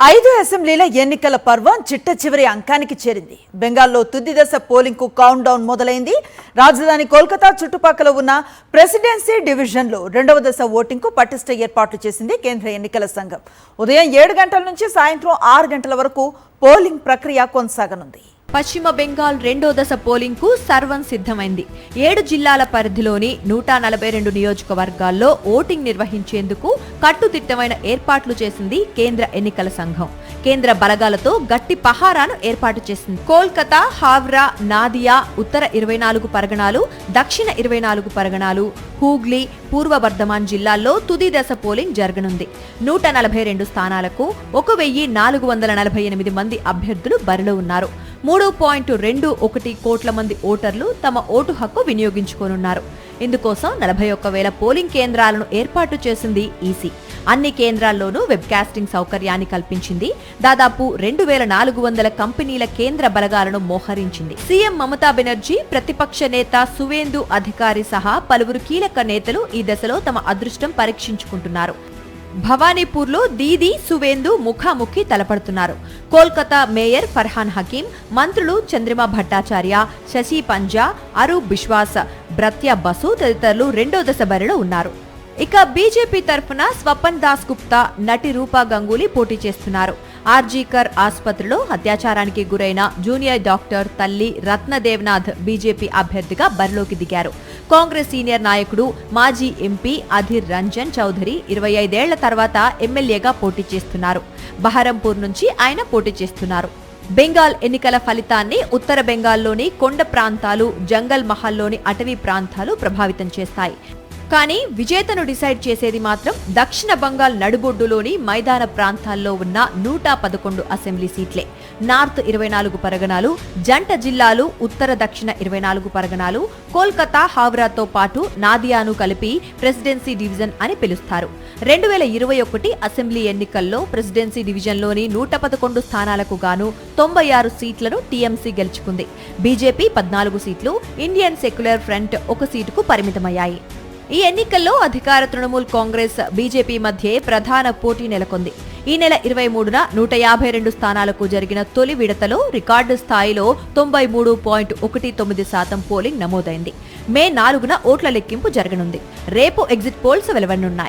5 అసెంబ్లీల ఎన్నికల పర్వం చిట్ట చివరి అంకానికి చేరింది. బెంగాల్లో తుది దశ పోలింగ్ కు కౌంట్ డౌన్ మొదలైంది. రాజధాని కోల్కతా చుట్టుపక్కల ఉన్న ప్రెసిడెన్సీ డివిజన్లో రెండవ దశ ఓటింగ్ కు పటిష్ట ఏర్పాట్లు చేసింది కేంద్ర ఎన్నికల సంఘం. ఉదయం 7 గంటల నుంచి సాయంత్రం 6 గంటల వరకు పోలింగ్ ప్రక్రియ కొనసాగనుంది. పశ్చిమ బెంగాల్ రెండో దశ పోలింగ్ కు సర్వం సిద్ధమైంది. 7 జిల్లాల పరిధిలోని 142 నియోజకవర్గాల్లో ఓటింగ్ నిర్వహించేందుకు కట్టుదిట్టమైన ఏర్పాట్లు చేసింది కేంద్ర ఎన్నికల సంఘం. కేంద్ర బలగాలతో గట్టి పహారాను ఏర్పాటు చేసింది. కోల్కతా, హావ్రా, నాదియా ఉత్తర 24 పరగణాలు, దక్షిణ 24 పరగణాలు, హూగ్లీ, పూర్వ బర్ధమాన్ జిల్లాల్లో తుది దశ పోలింగ్ జరగనుంది. 142 స్థానాలకు 1448 మంది అభ్యర్థులు బరిలో ఉన్నారు. 3.21 కోట్ల మంది ఓటర్లు తమ ఓటు హక్కు వినియోగించుకోనున్నారు. ఇందుకోసం 41,000 పోలింగ్ కేంద్రాలను ఏర్పాటు చేసింది ఈసీ. అన్ని కేంద్రాల్లోనూ వెబ్కాస్టింగ్ సౌకర్యాన్ని కల్పించింది. దాదాపు 2,400 కంపెనీల కేంద్ర బలగాలను మోహరించింది. సీఎం మమతా బెనర్జీ, ప్రతిపక్ష నేత సువేందు అధికారి సహా పలువురు కీలక నేతలు ఈ దశలో తమ అదృష్టం పరీక్షించుకుంటున్నారు. భవానీపూర్లో దీదీ, సువేందు ముఖాముఖి తలపడుతున్నారు. కోల్కతా మేయర్ ఫర్హాన్ హకీం, మంత్రులు చంద్రిమా భట్టాచార్య, శశి పంజా, అరూప్ బిశ్వాస్, బ్రత్యా బసు తదితరులు రెండో దశ బరిలో ఉన్నారు. ఇక బీజేపీ తరఫున స్వపన్ దాస్ గుప్తా, నటి రూపా గంగూలీ పోటీ చేస్తున్నారు. ఆర్జీకర్ ఆసుపత్రిలో అత్యాచారానికి గురైన జూనియర్ డాక్టర్ తల్లి రత్న దేవ్నాథ్ బీజేపీ అభ్యర్థిగా బరిలోకి దిగారు. కాంగ్రెస్ సీనియర్ నాయకుడు, మాజీ ఎంపీ అధీర్ రంజన్ చౌదరి 25 ఏళ్ల తర్వాత ఎమ్మెల్యేగా పోటీ చేస్తున్నారు. బహరంపూర్ నుంచి ఆయన పోటీ చేస్తున్నారు. బెంగాల్ ఎన్నికల ఫలితాన్ని ఉత్తర బెంగాల్లోని కొండ ప్రాంతాలు, జంగల్ మహల్లోని అటవీ ప్రాంతాలు ప్రభావితం చేస్తాయి. కానీ విజేతను డిసైడ్ చేసేది మాత్రం దక్షిణ బంగాల్ నడుబొడ్డులోని మైదాన ప్రాంతాల్లో ఉన్న 111 అసెంబ్లీ సీట్లే. నార్త్ 24 పరగణాలు, జంట జిల్లాలు ఉత్తర దక్షిణ 24 పరగణాలు, కోల్కతా, హావ్రాతో పాటు నాదియాను కలిపి ప్రెసిడెన్సీ డివిజన్ అని పిలుస్తారు. 2021 అసెంబ్లీ ఎన్నికల్లో ప్రెసిడెన్సీ డివిజన్లోని 111 స్థానాలకు గాను 96 సీట్లను టీఎంసీ గెలుచుకుంది. బీజేపీ 14 సీట్లు, ఇండియన్ సెక్యులర్ ఫ్రంట్ 1 సీటుకు పరిమితమయ్యాయి. ఈ ఎన్నికల్లో అధికార తృణమూల్ కాంగ్రెస్, బీజేపీ మధ్య ప్రధాన పోటీ నెలకొంది. ఈ నెల 23న 152 స్థానాలకు జరిగిన తొలి విడతలో రికార్డు స్థాయిలో 93.19% పోలింగ్ నమోదైంది. మే 4న ఓట్ల లెక్కింపు జరగనుంది. రేపు ఎగ్జిట్ పోల్స్ వెలువడనున్నాయి.